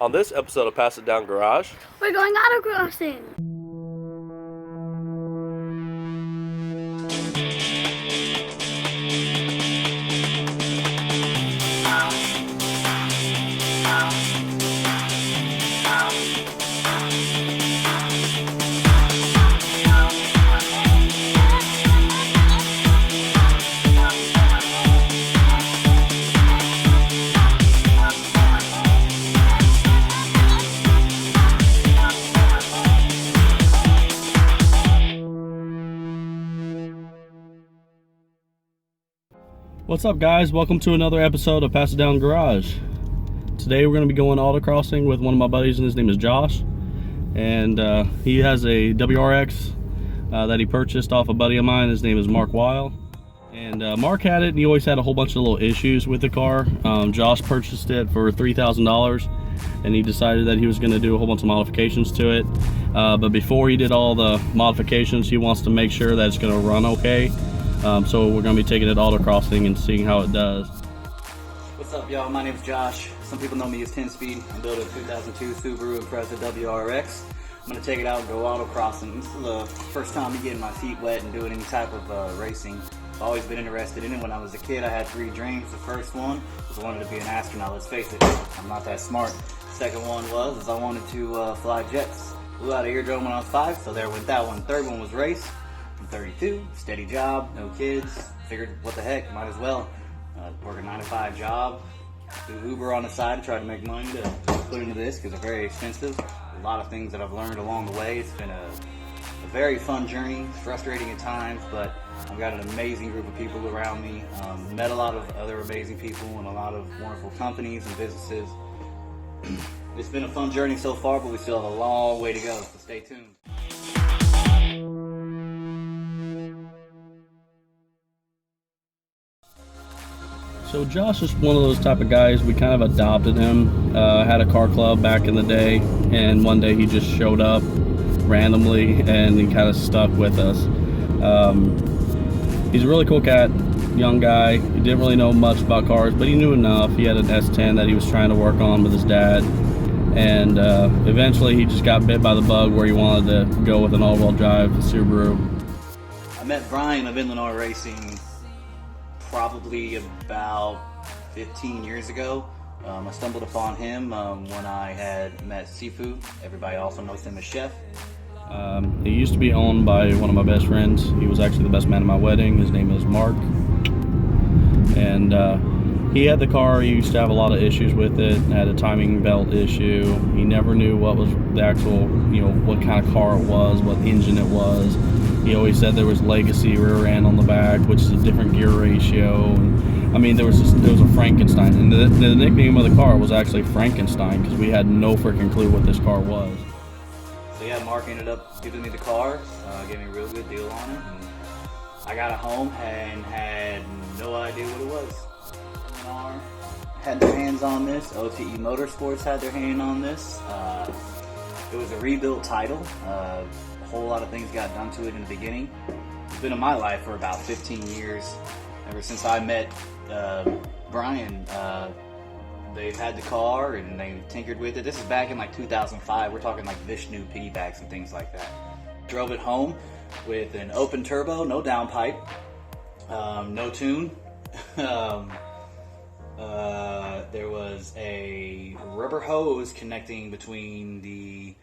On this episode of Pass It Down Garage, we're going autocrossing. What's up, guys? Welcome to another episode of Pass It Down Garage. Today we're going to be going autocrossing with one of my buddies, and his name is Josh. And he has a WRX that he purchased off a buddy of mine. His name is Mark Weil. And Mark had it, and he always had a whole bunch of little issues with the car. Josh purchased it for $3,000, and he decided that he was going to do a whole bunch of modifications to it. But before he did all the modifications, he wants to make sure that it's going to run okay. So we're going to be taking it autocrossing and seeing how it does. What's up, y'all? My name's Josh. Some people know me as 10-Speed. I'm building a 2002 Subaru Impreza WRX. I'm going to take it out and go autocrossing. This is the first time me getting my feet wet and doing any type of racing. I've always been interested in it. When I was a kid, I had 3 dreams. The first one was I wanted to be an astronaut. Let's face it, I'm not that smart. The second one was I wanted to fly jets. Flew out of eardrum when I was 5, so there went that one. Third one was race. I'm 32, steady job, no kids. Figured, what the heck, might as well. Work a 9-to-5 job, do Uber on the side to try to make money to put into this because they're very expensive. A lot of things that I've learned along the way. It's been a very fun journey, frustrating at times, but I've got an amazing group of people around me. Met a lot of other amazing people and a lot of wonderful companies and businesses. It's been a fun journey so far, but we still have a long way to go, so stay tuned. So Josh is one of those type of guys, we kind of adopted him. Had a car club back in the day, and one day he just showed up randomly and he kind of stuck with us. He's a really cool cat, young guy. He didn't really know much about cars, but he knew enough. He had an S10 that he was trying to work on with his dad, and eventually he just got bit by the bug where he wanted to go with an all-wheel drive Subaru. I met Brian of Illinois Racing probably about 15 years ago. I stumbled upon him when I had met Sifu. Everybody also knows him as Chef. He used to be owned by one of my best friends. He was actually the best man at my wedding. His name is Mark. And he had the car. He used to have a lot of issues with it. Had a timing belt issue. He never knew what was the actual, what kind of car it was, what engine it was. He always said there was legacy rear end on the back, which is a different gear ratio. And, I mean, there was a Frankenstein, and the nickname of the car was actually Frankenstein because we had no freaking clue what this car was. So yeah, Mark ended up giving me the car, gave me a real good deal on it. And I got it home and had no idea what it was. Illinois had their hands on this. OTE Motorsports had their hand on this. It was a rebuilt title. A whole lot of things got done to it in the beginning. It's been in my life for about 15 years. Ever since I met Brian, they've had the car and they tinkered with it. This is back in like 2005. We're talking like Vishnu piggybacks and things like that. Drove it home with an open turbo, no downpipe, no tune. There was a rubber hose connecting between the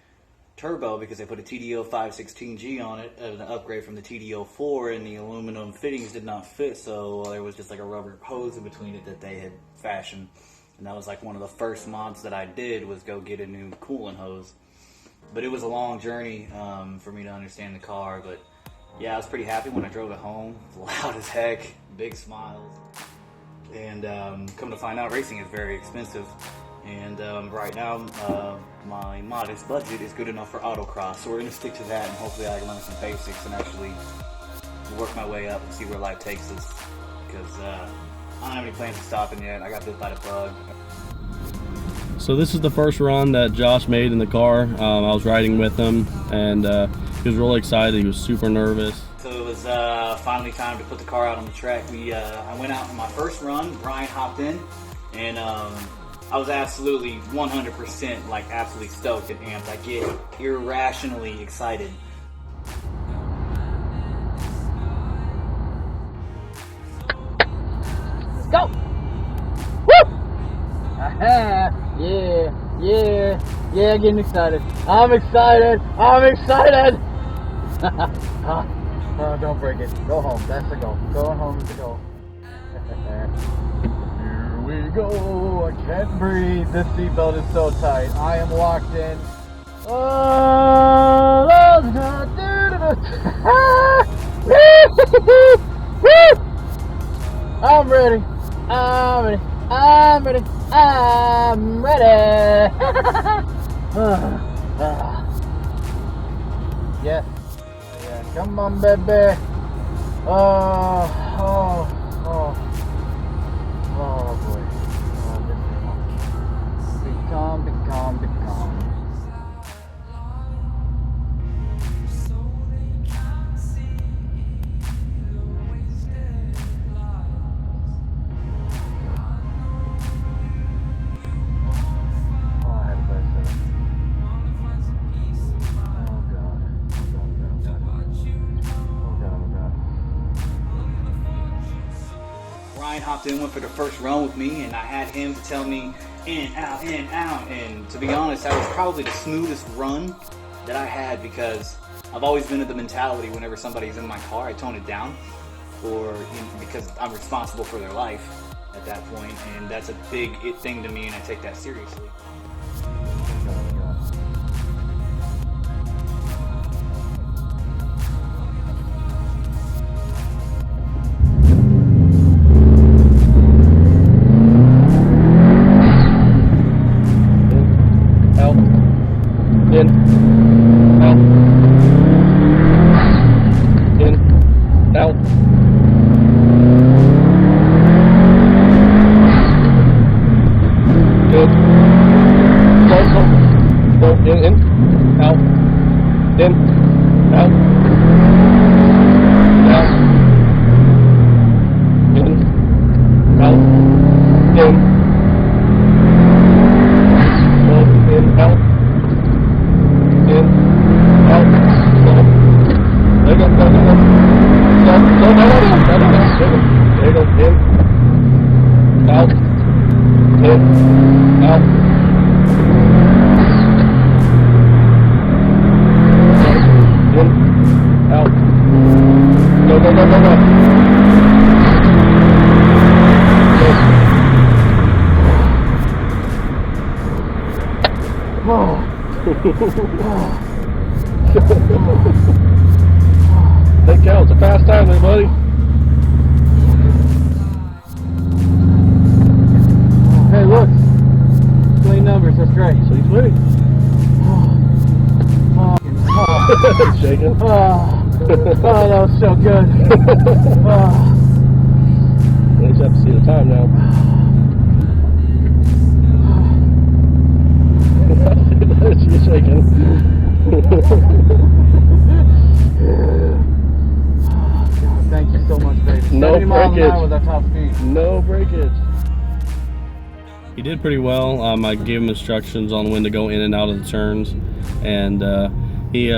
turbo because they put a TDO 516G on it as an upgrade from the TDO 4, and the aluminum fittings did not fit, so there was just like a rubber hose in between it that they had fashioned. And that was like one of the first mods that I did, was go get a new coolant hose. But it was a long journey for me to understand the car. But yeah, I was pretty happy when I drove it home. It was loud as heck, big smiles. And come to find out, racing is very expensive. And right now, my modest budget is good enough for autocross. So we're going to stick to that, and hopefully I can learn some basics and actually work my way up and see where life takes us. Because I don't have any plans of stopping yet. I got bit by the bug. So this is the first run that Josh made in the car. I was riding with him, and he was really excited. He was super nervous. So it was finally time to put the car out on the track. I went out on my first run. Brian hopped in, and I was absolutely 100% like absolutely stoked and amped. I get irrationally excited. Let's go! Woo! Aha! Yeah, getting excited. I'm excited! Oh, don't break it. Go home. That's the goal. Going home is the goal. Here we go. I can't breathe. This seatbelt is so tight. I am locked in. Oh, I'm ready. Yes. Yeah, come on, baby. Oh boy. Oh, be calm. Be calm. Ryan hopped in, went for the first run with me, and I had him to tell me in, out. And to be honest, that was probably the smoothest run that I had, because I've always been of the mentality whenever somebody's in my car, I tone it down, because I'm responsible for their life at that point, and that's a big thing to me, and I take that seriously. That counts. A fast time there, buddy. Hey, look. Clean numbers. That's great. So he's winning. Shaking. Oh, that was so good. I just have to see the time now. She's shaking. God, thank you so much, baby. No 70 miles an hour breakage. with that top speed. No breakage. He did pretty well. I gave him instructions on when to go in and out of the turns, and he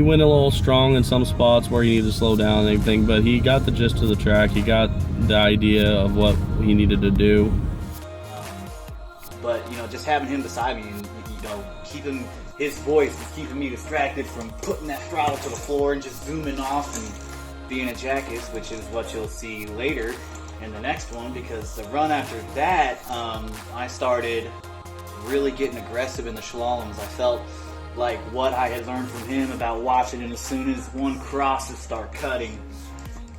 went a little strong in some spots where he needed to slow down and everything, but he got the gist of the track. He got the idea of what he needed to do. But just having him beside me, and keeping his voice is keeping me distracted from putting that throttle to the floor and just zooming off and being a jackass, which is what you'll see later in the next one, because the run after that, I started really getting aggressive in the slaloms. I felt like what I had learned from him about watching it as soon as one crosses start cutting,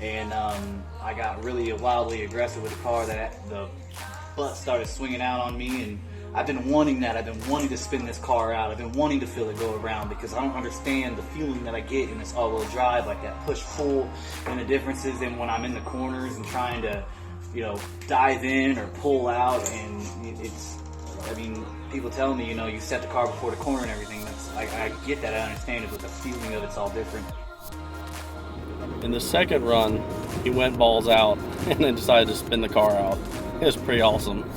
and I got really wildly aggressive with the car. That the butt started swinging out on me, and I've been wanting that. I've been wanting to spin this car out. I've been wanting to feel it go around, because I don't understand the feeling that I get in this all-wheel drive, like that push-pull and the differences in when I'm in the corners and trying to, dive in or pull out. And people tell me, you set the car before the corner and everything. I get that, I understand it, but the feeling of it's all different. In the second run, he went balls out and then decided to spin the car out. It was pretty awesome.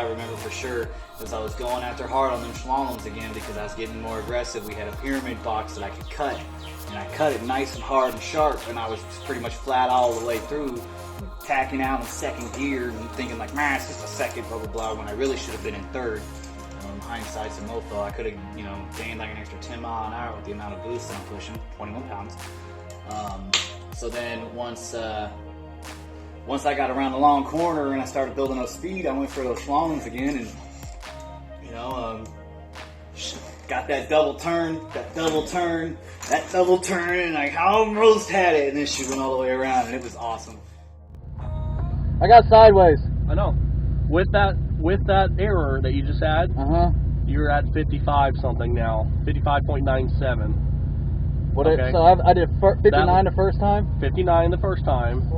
remember for sure is I was going after hard on them slaloms again because I was getting more aggressive. We had a pyramid box that I could cut, and I cut it nice and hard and sharp, and I was pretty much flat all the way through, tacking out in second gear and thinking like, man, it's just a second, blah, blah, blah, when I really should have been in third. Hindsight's a mofo. I could have, gained like an extra 10 mile an hour with the amount of boost that I'm pushing, 21 pounds. So then once I got around the long corner and I started building up speed, I went for those slaloms again, and got that double turn, and I almost had it, and then she went all the way around, and it was awesome. I got sideways. I know. With that error that you just had, you're at 55 something now, 55.97. What? Okay. So I did 59 the first time. 59 the first time.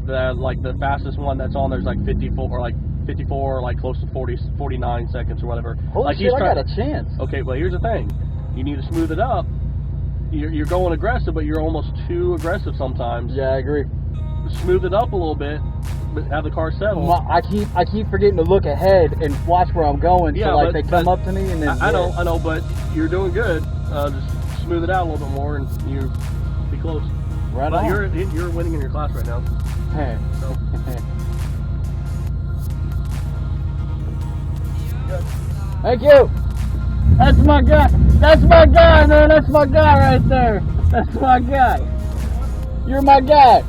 The fastest one that's on there's like 54 or like close to 49 seconds or whatever. Holy like shit! I got a chance. Okay, but here's the thing: you need to smooth it up. You're going aggressive, but you're almost too aggressive sometimes. Yeah, I agree. Smooth it up a little bit, but have the car settle. I keep forgetting to look ahead and watch where I'm going. Yeah, so they come up to me and then. I know, but you're doing good. Just smooth it out a little bit more, and you be close. Right but on. You're winning in your class right now. Hey. So. Thank you. That's my guy. That's my guy, man. That's my guy right there. That's my guy. You're my guy.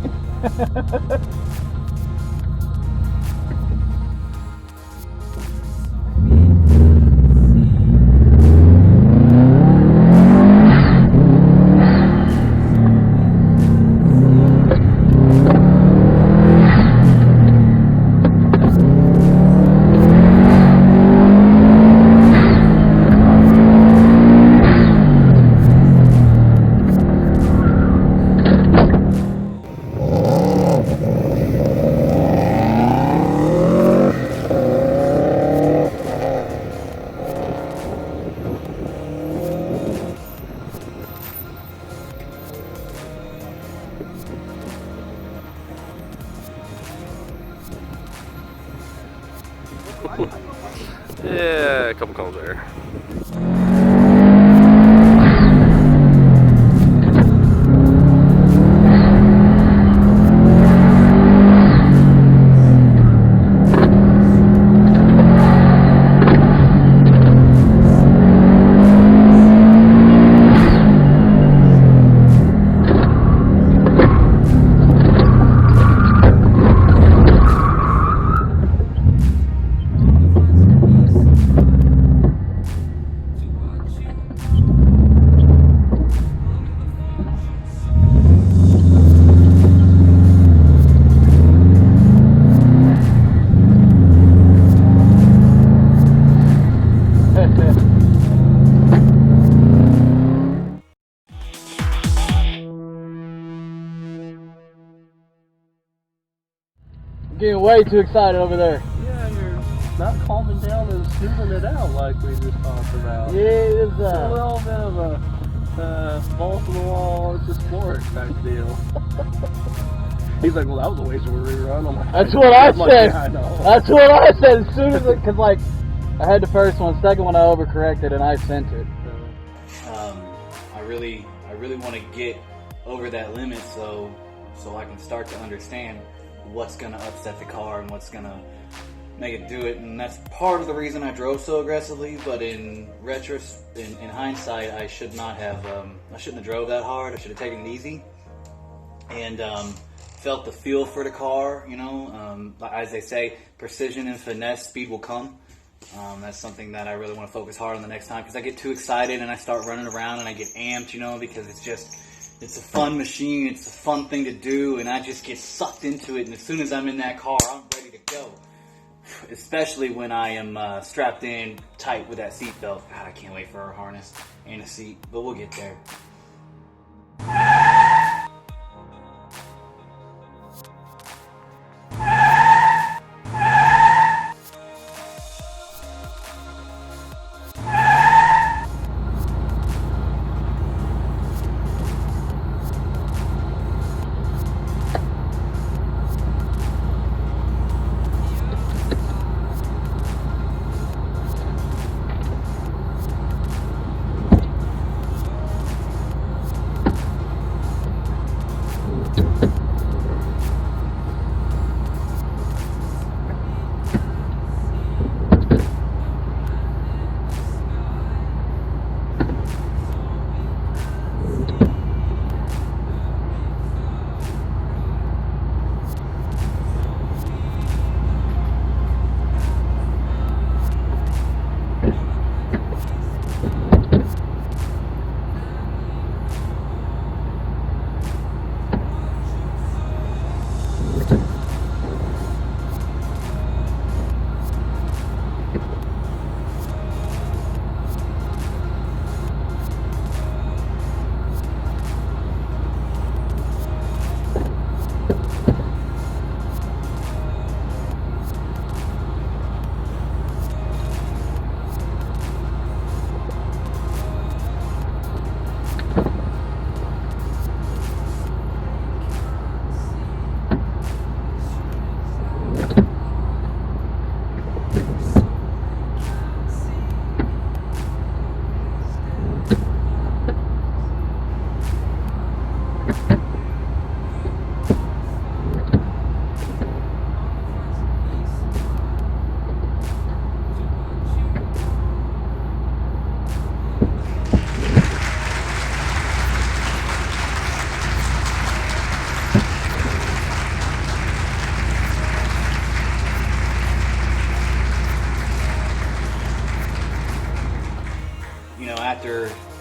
Yeah, a couple cones there. I'm getting way too excited over there. Yeah, you're not calming down and smoothing it out like we just talked about. Yeah, it's It's a little bit of a ball to the wall, it's a sport type deal. He's like, well, that was a waste of a rerun. I'm like, That's what I said. Yeah, I know. That's what I said as soon as it, because like I had the first one, second one I overcorrected and I sent it. I really want to get over that limit so I can start to understand what's gonna upset the car and what's gonna make it do it, and that's part of the reason I drove so aggressively. But in hindsight, I shouldn't have drove that hard. I should have taken it easy and felt the feel for the car. As they say, precision and finesse, speed will come. That's something that I really want to focus hard on the next time, because I get too excited and I start running around and I get amped, because it's a fun machine, it's a fun thing to do, and I just get sucked into it, and as soon as I'm in that car, I'm ready to go. Especially when I am strapped in tight with that seat belt. God, I can't wait for our harness and a seat, but we'll get there.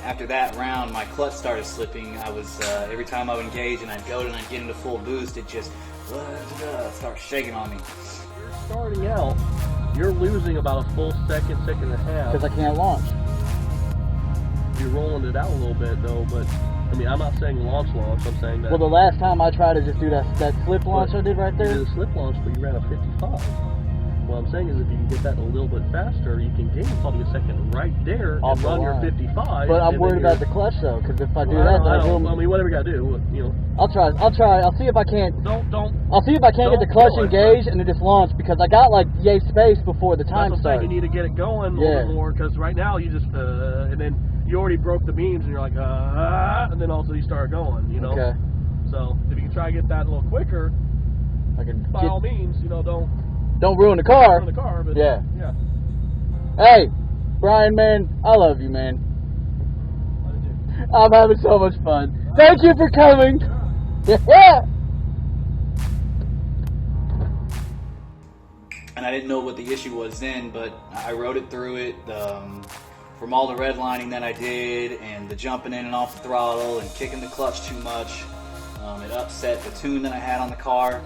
after that round, my clutch started slipping. I was every time I would engage and I'd go and I'd get into full boost, it just start shaking on me. You're starting out, you're losing about a full second and a half. Because I can't launch. You're rolling it out a little bit though, but I mean, I'm not saying launch, I'm saying that. Well, the last time I tried to just do that slip launch I did right there. You did a slip launch, but you ran a 55. What I'm saying is if you can get that a little bit faster, you can gain probably a second right there Off and the run your line. 55. But I'm worried about the clutch though, because if I do that, then I mean, whatever you gotta do, you know. I'll try. I'll see if I can't. I'll see if I can't get the Don't clutch do it, engaged and then just launch, because I got like yay space before the time That's what I'm saying. started. You need to get it going a little bit more, because right now you just and then you already broke the beams and you're like and then also you start going, you know. Okay. So if you can try to get that a little quicker, I can. by all means, you know, Don't ruin the car. ruin the car, but Yeah. yeah. Hey, Brian, man, I love you, man. I'm having so much fun. Thank you for coming. Yeah. And I didn't know what the issue was then, but I rode it through it. From all the redlining that I did and the jumping in and off the throttle and kicking the clutch too much, it upset the tune that I had on the car.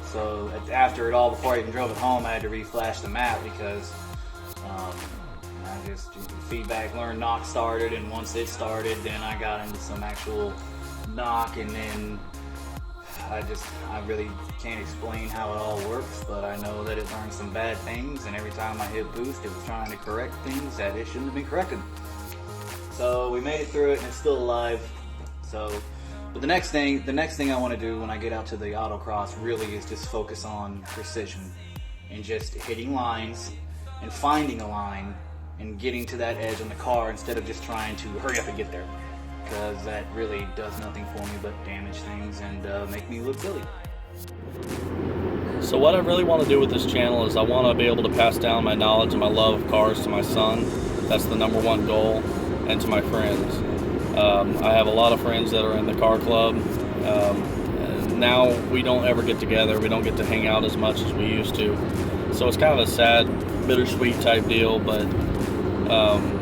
So after it all, before I even drove it home, I had to re-flash the map because I just feedback learned knock started, and once it started, then I got into some actual knock, and then I really can't explain how it all works, but I know that it learned some bad things, and every time I hit boost, it was trying to correct things that it shouldn't have been corrected. So we made it through it, and it's still alive. But the next thing I want to do when I get out to the autocross really is just focus on precision and just hitting lines and finding a line and getting to that edge on the car instead of just trying to hurry up and get there, because that really does nothing for me but damage things and make me look silly. So what I really want to do with this channel is I want to be able to pass down my knowledge and my love of cars to my son. That's the #1 goal, and to my friends. I have a lot of friends that are in the car club. Now we don't ever get together. We don't get to hang out as much as we used to. So it's kind of a sad, bittersweet type deal, but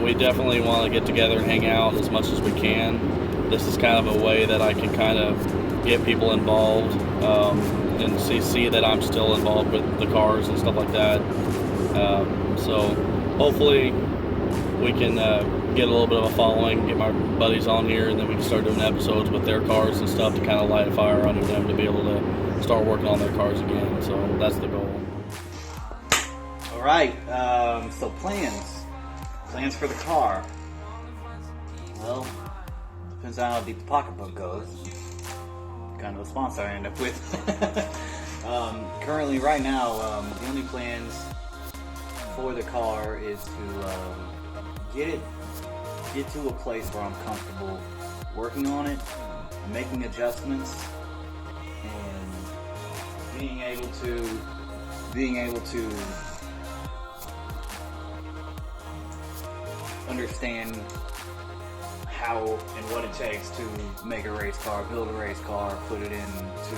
we definitely want to get together and hang out as much as we can. This is kind of a way that I can kind of get people involved and see that I'm still involved with the cars and stuff like that. So hopefully we can get a little bit of a following, get my buddies on here, and then we can start doing episodes with their cars and stuff to kind of light a fire under them to be able to start working on their cars again. So that's the goal. All right, so plans for the car. Well, depends on how deep the pocketbook goes. Kind of a sponsor I end up with. Currently, right now, the only plans for the car is to get to a place where I'm comfortable working on it, making adjustments, and being able to understand how and what it takes to make a race car, build a race car, put it into,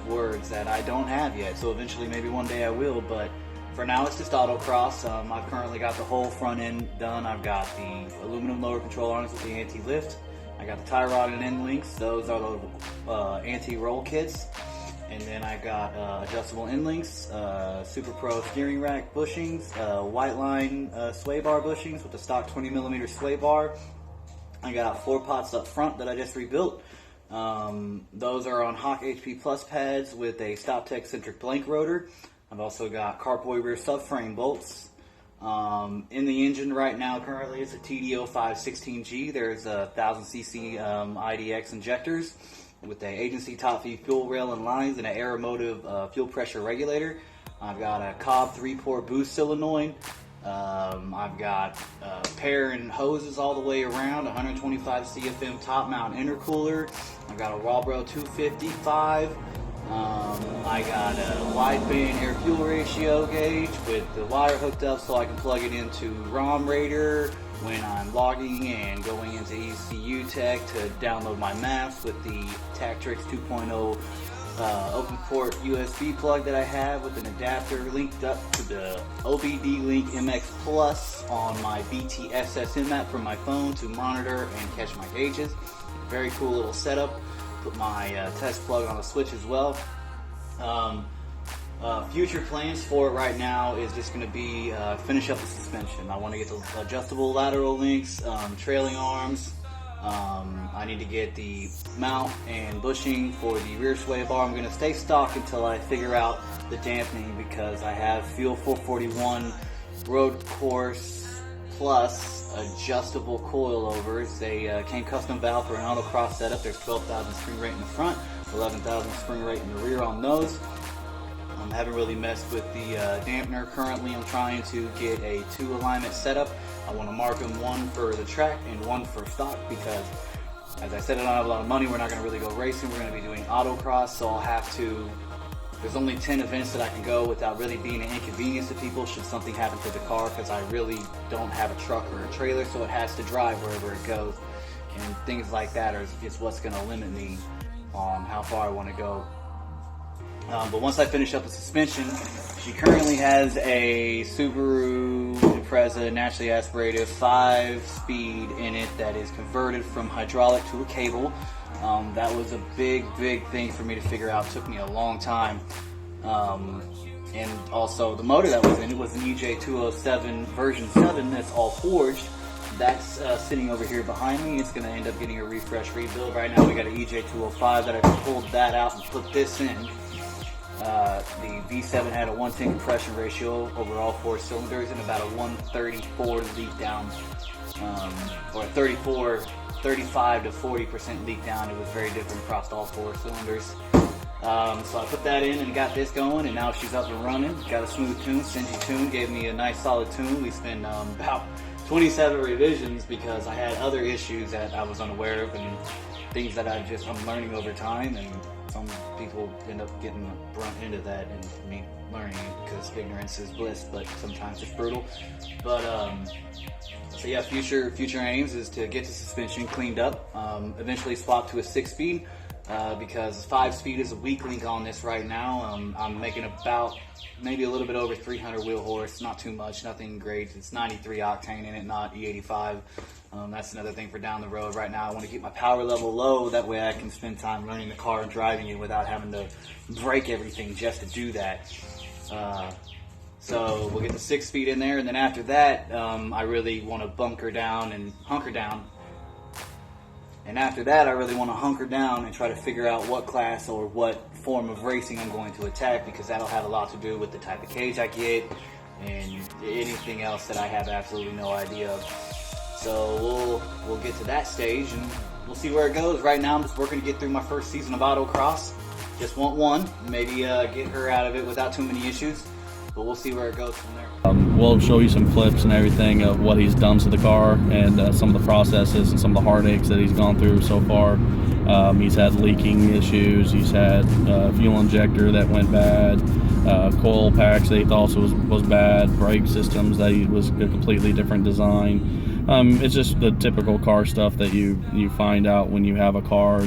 words that I don't have yet. So eventually, maybe one day I will, but for now it's just autocross. I've currently got the whole front end done. I've got the aluminum lower control harness with the anti-lift. I got the tie rod and end links. Those are the anti-roll kits. And then I got adjustable end links, Super Pro steering rack bushings, white line sway bar bushings with the stock 20mm sway bar. I got floor pots up front that I just rebuilt. Those are on Hawk HP Plus pads with a StopTech centric blank rotor. I've also got carboy rear subframe bolts. In the engine right now, currently it's a TDO 516G. There's 1000cc IDX injectors with the agency top feed fuel rail and lines and an Aeromotive fuel pressure regulator. I've got a Cobb 3-port boost solenoid. I've got pair and hoses all the way around, 125 CFM top mount intercooler. I've got a Walbro 255. I got a wideband air fuel ratio gauge with the wire hooked up so I can plug it into ROM Raider when I'm logging and going into ECU Tech to download my maps with the Tactrix 2.0 open port USB plug that I have with an adapter linked up to the OBD Link MX Plus on my BTSSM app from my phone to monitor and catch my gauges. Very cool little setup. Put my test plug on the switch as well. Future plans for it right now is just going to be finish up the suspension. I want to get the adjustable lateral links, trailing arms. I need to get the mount and bushing for the rear sway bar. I'm going to stay stock until I figure out the dampening, because I have Fuel 441 Road Course Plus adjustable coilovers. They came custom valve for an autocross setup. There's 12,000 spring rate in the front, 11,000 spring rate in the rear on those. I haven't really messed with the dampener. Currently I'm trying to get a 2 alignment setup. I want to mark them, one for the track and one for stock, because as I said, I don't have a lot of money. We're not going to really go racing. We're going to be doing autocross, so I'll have to, there's only 10 events that I can go without really being an inconvenience to people should something happen to the car, because I really don't have a truck or a trailer, so it has to drive wherever it goes, and things like that is what's going to limit me on how far I want to go. But once I finish up the suspension, she currently has a Subaru Impreza naturally aspirated 5-speed in it that is converted from hydraulic to a cable. That was a big thing for me to figure out. It took me a long time. And also the motor that was in it was an EJ207 version 7 that's all forged. That's sitting over here behind me. It's going to end up getting a refresh rebuild. Right now we got an EJ205 that I pulled that out and put this in. The V7 had a 110 compression ratio over all 4 cylinders and about a 134 leak down, or 35 to 40% leak down. It was very different across all 4 cylinders. So I put that in and got this going, and now she's up and running. Got a smooth tune, Cindy tune, gave me a nice solid tune. We spent about 27 revisions because I had other issues that I was unaware of and things that I'm learning over time, and some people end up getting brunt into that and me learning it, because ignorance is bliss, but sometimes it's brutal. But so yeah, future aims is to get the suspension cleaned up, eventually swap to a 6-speed, because 5-speed is a weak link on this right now. I'm making about maybe a little bit over 300 wheel horse, not too much, nothing great. It's 93 octane in it, not E85. That's another thing for down the road. Right now I want to keep my power level low, that way I can spend time learning the car and driving it without having to break everything just to do that. So we'll get the 6-speed in there, and then after that I really want to hunker down. And after that I really want to hunker down and try to figure out what class or what form of racing I'm going to attack, because that'll have a lot to do with the type of cage I get and anything else that I have absolutely no idea of. So we'll get to that stage and we'll see where it goes. Right now I'm just working to get through my first season of autocross. Just want one, maybe get her out of it without too many issues, but we'll see where it goes from there. We'll show you some clips and everything of what he's done to the car and some of the processes and some of the heartaches that he's gone through so far. He's had leaking issues, he's had fuel injector that went bad, coil packs that he thought was bad, brake systems that was a completely different design. It's just the typical car stuff that you find out when you have a car,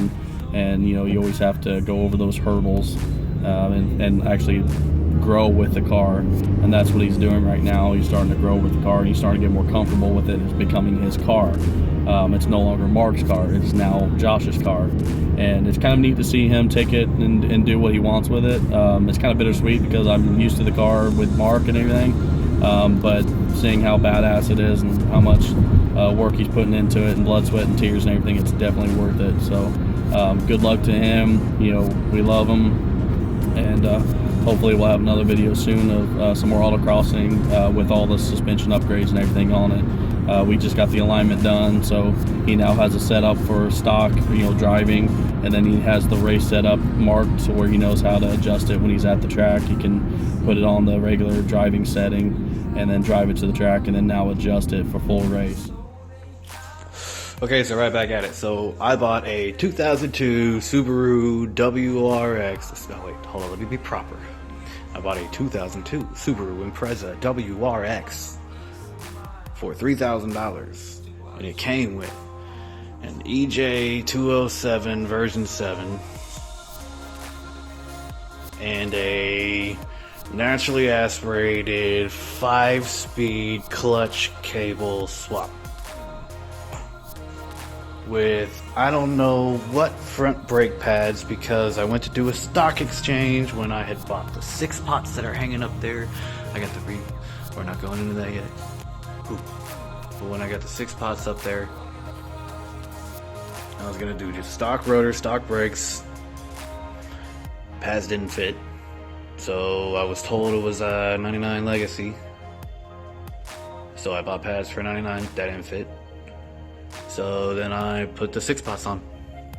and you know, you always have to go over those hurdles and actually grow with the car, and that's what he's doing right now. He's starting to grow with the car, and he's starting to get more comfortable with it. It's becoming his car. It's no longer Mark's car, it's now Josh's car, and it's kind of neat to see him take it and do what he wants with it. It's kind of bittersweet because I'm used to the car with Mark and everything, but seeing how badass it is and how much work he's putting into it and blood, sweat, and tears and everything, it's definitely worth it. So good luck to him. You know, we love him, and hopefully we'll have another video soon of some more autocrossing with all the suspension upgrades and everything on it. We just got the alignment done, so he now has a setup for stock, you know, driving, and then he has the race setup marked so where he knows how to adjust it when he's at the track. He can put it on the regular driving setting and then drive it to the track, and then now adjust it for full race. Okay, so right back at it. So I bought a 2002 Subaru WRX. Oh wait, hold on, let me be proper. I bought a 2002 Subaru Impreza WRX for $3,000, and it came with an EJ207 version 7, and a naturally aspirated 5-speed clutch cable swap with I don't know what front brake pads, because I went to do a stock exchange when I had bought the 6 pots that are hanging up there. I got the we're not going into that yet. Ooh. But when I got the 6 pots up there, I was gonna do just stock rotor, stock brakes. Pads didn't fit, so I was told it was a 99 Legacy. So I bought pads for 99. That didn't fit. So then I put the 6 pots on.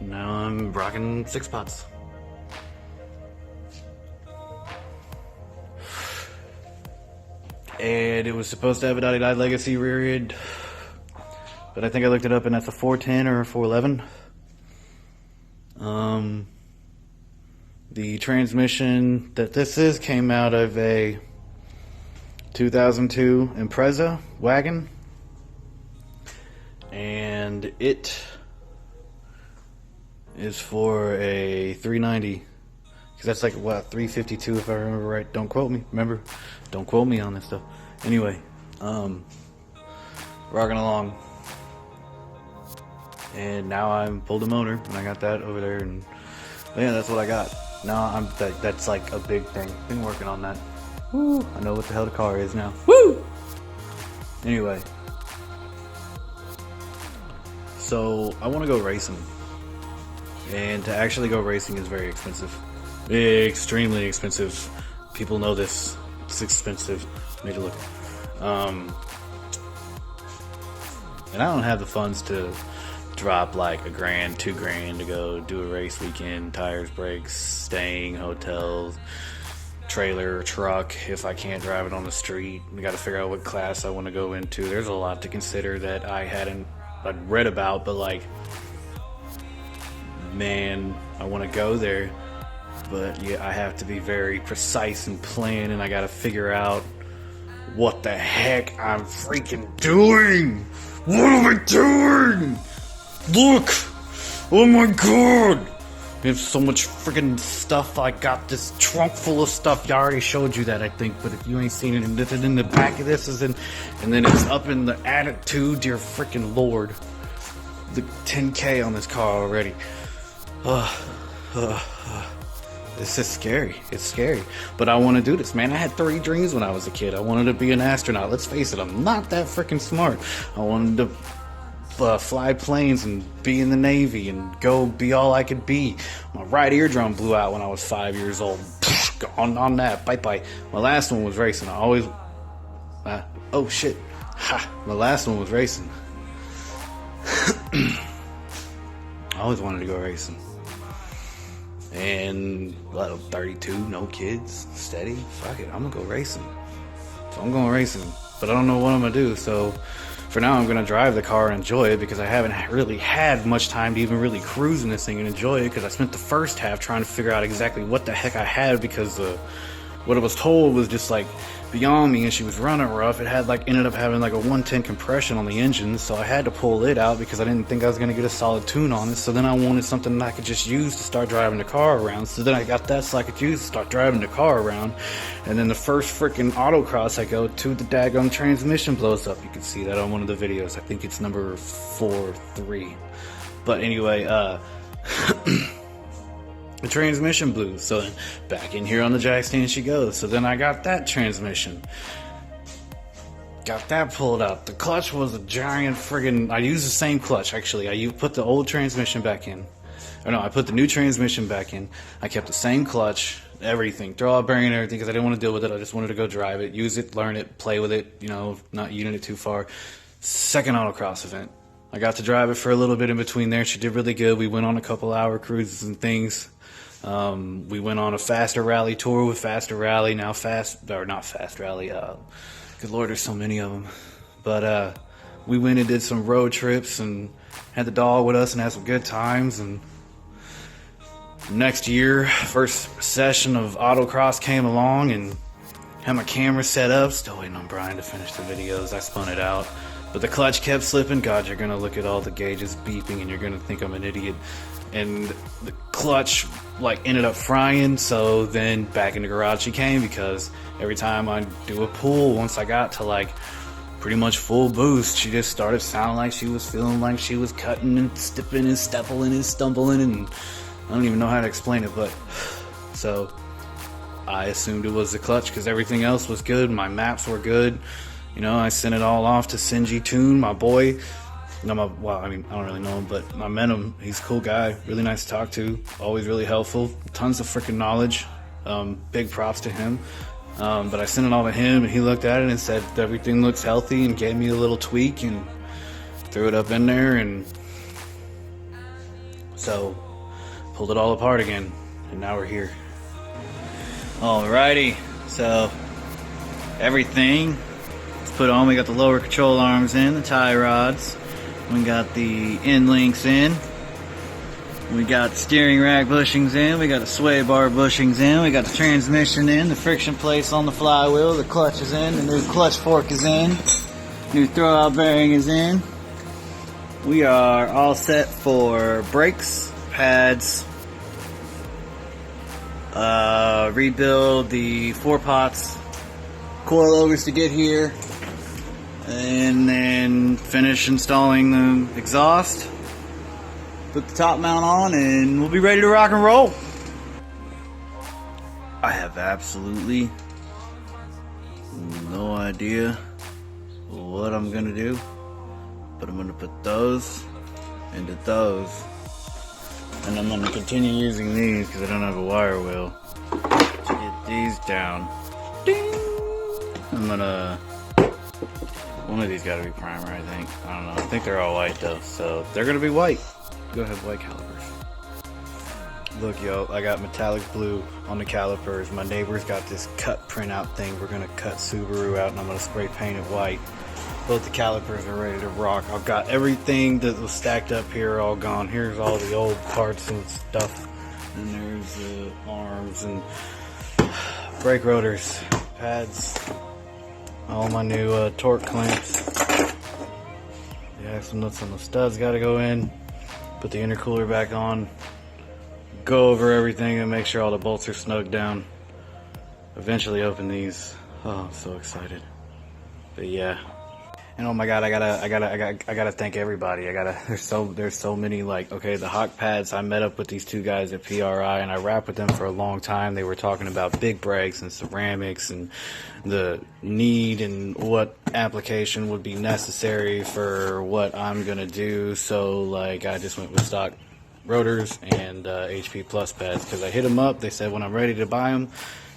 Now I'm rocking 6 pots. And it was supposed to have a 99 Legacy rear end, but I think I looked it up and that's a 410 or a 411. The transmission that this is came out of a 2002 Impreza wagon, and it is for a 390, because that's like what, 352 if I remember right. Don't quote me, remember, don't quote me on this stuff. Anyway, rocking along, and now I'm pulled a motor and I got that over there, and yeah, that's what I got. Now that's like a big thing. Been working on that. Woo! I know what the hell the car is now. Woo! Anyway, so I want to go racing, and to actually go racing is very expensive, extremely expensive. People know this. It's expensive. Made it look. And I don't have the funds to drop like $1,000, $2,000 to go do a race weekend, tires, brakes, staying, hotels, trailer, truck. If I can't drive it on the street, I got to figure out what class I want to go into. There's a lot to consider that I'd read about, but like, man, I want to go there, but yeah, I have to be very precise and plan, and I got to figure out what the heck I'm freaking doing. What am I doing? Look! Oh my god! We have so much freaking stuff. I got this trunk full of stuff. I already showed you that, I think, but if you ain't seen it, and in the back of this is in, and then it's up in the attitude, dear freaking lord. The 10K on this car already. This is scary. It's scary. But I want to do this, man. I had 3 dreams when I was a kid. I wanted to be an astronaut. Let's face it, I'm not that freaking smart. I wanted to fly planes and be in the Navy and go be all I could be. My right eardrum blew out when I was 5 years old. On that. Bye. My last one was racing. I always... oh, shit. Ha! My last one was racing. I always wanted to go racing. And, 32, no kids, steady. Fuck it, I'm gonna go racing. So I'm going racing. But I don't know what I'm gonna do, so... For now, I'm going to drive the car and enjoy it, because I haven't really had much time to even really cruise in this thing and enjoy it, because I spent the first half trying to figure out exactly what the heck I had, because what I was told was just like beyond me, and she was running rough. It had ended up having like a 110 compression on the engine, so I had to pull it out because I didn't think I was going to get a solid tune on it. So then I wanted something that I could just use to start driving the car around. So then I got that so I could use to start driving the car around. And then the first freaking autocross I go to, the daggone transmission blows up. You can see that on one of the videos. I think it's number 4-3. But anyway, the transmission blew, so then back in here on the jack stand she goes. So then I got that transmission, got that pulled out. The clutch was a giant friggin', I used the same clutch actually. I put the old transmission back in, or no, I put the new transmission back in. I kept the same clutch, everything, throw out bearing and everything, because I didn't want to deal with it. I just wanted to go drive it, use it, learn it, play with it, not using it too far. Second autocross event, I got to drive it for a little bit in between there. She did really good. We went on a couple hour cruises and things. We went on a faster rally tour with Faster Rally, now not Fast Rally, good lord, there's so many of them. But we went and did some road trips and had the dog with us and had some good times. And next year, first session of autocross came along, and had my camera set up, still waiting on Brian to finish the videos. I spun it out, but the clutch kept slipping. God, you're gonna look at all the gauges beeping and you're gonna think I'm an idiot. and the clutch like ended up frying. So then back in the garage she came, because every time I do a pull, once I got to like pretty much full boost, she just started sounding like she was feeling like she was cutting and stipping and steppling and stumbling, and I don't even know how to explain it. But so I assumed it was the clutch because everything else was good. My maps were good. You know, I sent it all off to Sinji Toon, my boy. Well, I mean, I don't really know him, but I met him. He's a cool guy, really nice to talk to, always really helpful, tons of freaking knowledge. Big props to him. But I sent it all to him, and he looked at it and said everything looks healthy, and gave me a little tweak and threw it up in there, and so pulled it all apart again, and now we're here. Alrighty, so everything is put on. We got the lower control arms in, the tie rods. We got the end links in. We got the steering rack bushings in. We got the sway bar bushings in. We got the transmission in, the friction plates on the flywheel, the clutch is in, the new clutch fork is in, new throwout bearing is in. We are all set for brakes, pads, rebuild the 4 pots, coilovers to get here, and then finish installing the exhaust, put the top mount on, and we'll be ready to rock and roll. I have absolutely no idea what I'm gonna do, but I'm gonna put those into those, and I'm gonna continue using these because I don't have a wire wheel to get these down. Ding! I'm gonna, one of these gotta be primer, I think. I don't know. I think they're all white though, so they're gonna be white. Go ahead, white calipers. Look, yo, I got metallic blue on the calipers. My neighbor's got this cut printout thing. We're gonna cut Subaru out, and I'm gonna spray paint it white. Both the calipers are ready to rock. I've got everything that was stacked up here all gone. Here's all the old parts and stuff. And there's the arms and brake rotors, pads, all my new torque clamps. Yeah, some nuts on the studs gotta go in. Put the intercooler back on. Go over everything and make sure all the bolts are snugged down. Eventually open these. Oh, I'm so excited. But yeah. And oh my god, I gotta thank everybody. There's so many, like, okay, the Hawk pads. I met up with these two guys at PRI, and I rapped with them for a long time. They were talking about big brakes and ceramics and the need and what application would be necessary for what I'm gonna do. So like, I just went with stock rotors and HP Plus pads because I hit them up. They said when I'm ready to buy them,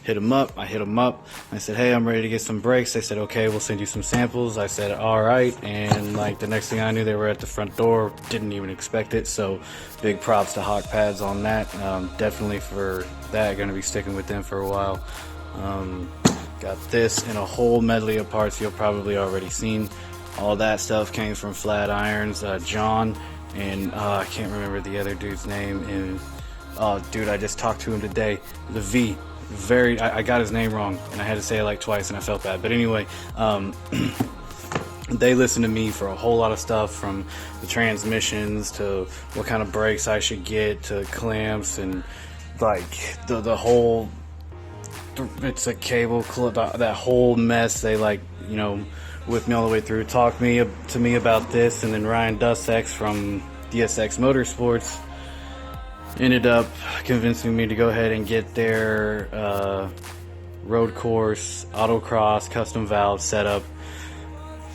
hit them up. I hit them up. I said, hey, I'm ready to get some brakes. They said, okay, we'll send you some samples. I said, all right. And like the next thing I knew, they were at the front door. Didn't even expect it. So big props to Hawk Pads on that. Definitely for that, going to be sticking with them for a while. Got this in a whole medley of parts you'll probably already seen. All that stuff came from Flat Irons. John and I can't remember the other dude's name. And oh, dude, I just talked to him today. The V. I got his name wrong, and I had to say it like twice, and I felt bad. But anyway, they listened to me for a whole lot of stuff, from the transmissions to what kind of brakes I should get to clamps and like the whole. It's a cable clip, that whole mess. They like, you know, with me all the way through. Talked to me about this, and then Ryan Dussex from DSX Motorsports ended up convincing me to go ahead and get their road course autocross custom valve setup,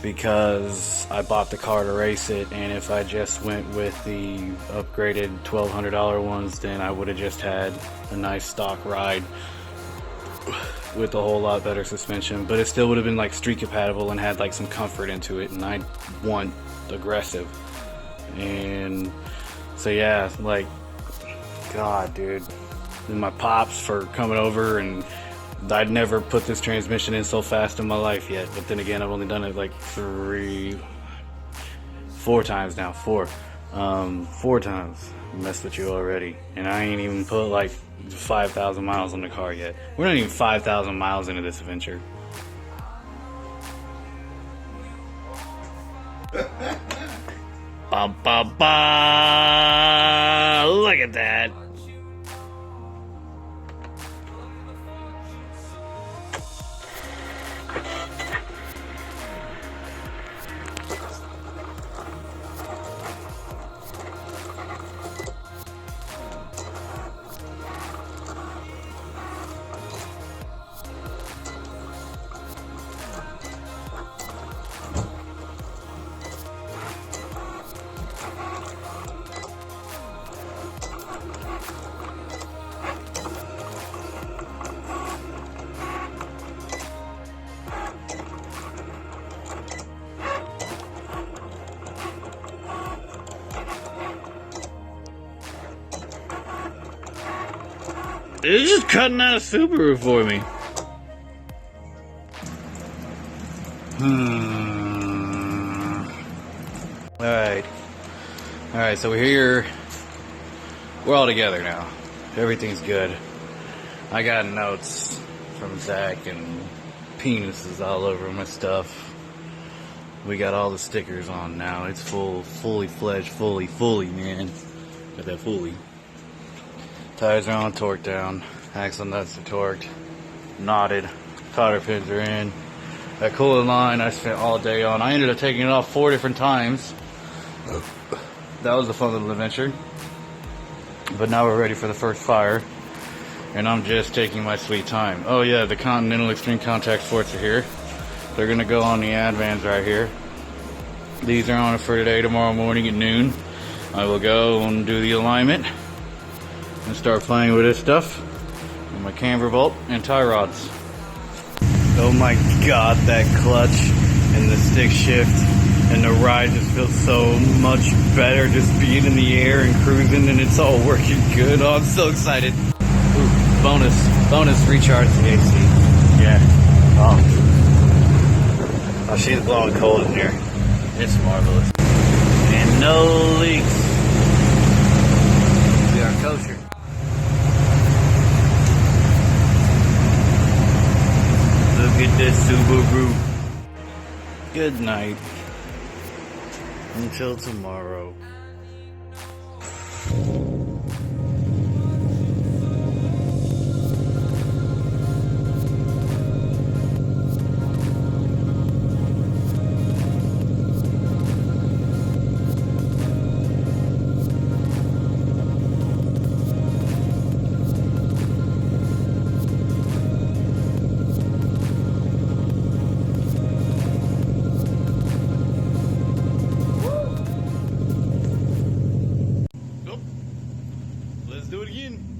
because I bought the car to race it, and if I just went with the upgraded $1,200 ones, then I would have just had a nice stock ride with a whole lot better suspension, but it still would have been like street compatible and had like some comfort into it, and I want aggressive. And so yeah, like, God, dude, and my pops for coming over, and I'd never put this transmission in so fast in my life yet. But then again, I've only done it like 4 times now. 4 times. I messed with you already, and I ain't even put like 5,000 miles on the car yet. We're not even 5,000 miles into this adventure. Ba ba ba! Look at that. It's just cutting out a Subaru for me. Alright, so we're here. We're all together now. Everything's good. I got notes from Zach and penises all over my stuff. We got all the stickers on now. It's fully fledged, fully, man. Got that fully. Tires are on, torque down. Axle nuts are torqued, knotted. Cotter pins are in. That cooling line I spent all day on. I ended up taking it off 4 different times. That was a fun little adventure. But now we're ready for the first fire. And I'm just taking my sweet time. Oh yeah, the Continental Extreme Contact Sports are here. They're gonna go on the Advans right here. These are on for today, tomorrow morning at noon. I will go and do the alignment and start playing with this stuff with my camber bolt and tie rods. Oh my god, that clutch and the stick shift and the ride just feels so much better just being in the air and cruising, and it's all working good. Oh, I'm so excited. Ooh, bonus recharge the AC. Yeah. Oh, she's blowing cold in here. It's marvelous. And no leaks. We are kosher. Look at this Subaru. Good night. Until tomorrow. Let's do it again.